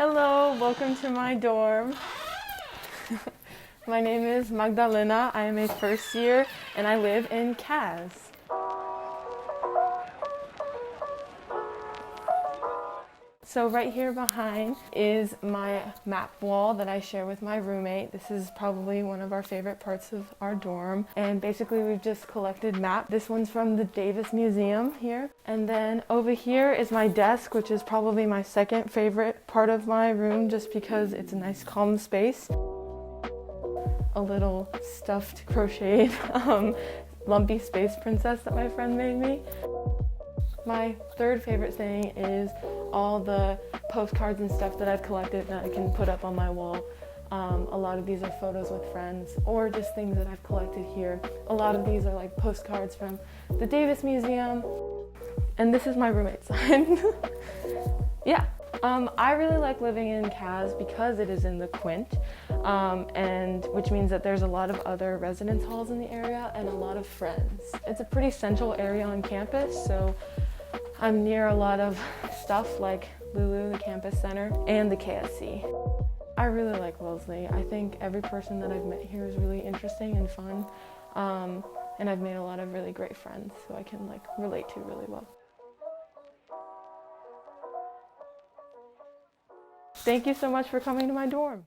Hello, welcome to my dorm. My name is Magdalena. I am a first year and I live in Caz. So right here behind is my map wall that I share with my roommate. This is probably one of our favorite parts of our dorm. And basically we've just collected maps. This one's from the Davis Museum here. And then over here is my desk, which is probably my second favorite part of my room just because it's a nice calm space. A little stuffed crocheted lumpy space princess that my friend made me. My third favorite thing is all the postcards and stuff that I've collected that I can put up on my wall. A lot of these are photos with friends or just things that I've collected here. A lot of these are like postcards from the Davis Museum. And this is my roommate's sign. Yeah. I really like living in Caz because it is in the Quint, and which means that there's a lot of other residence halls in the area and a lot of friends. It's a pretty central area on campus, so I'm near a lot of stuff like Lulu, the campus center, and the KSC. I really like Wellesley. I think every person that I've met here is really interesting and fun, and I've made a lot of really great friends who I can relate to really well. Thank you so much for coming to my dorm.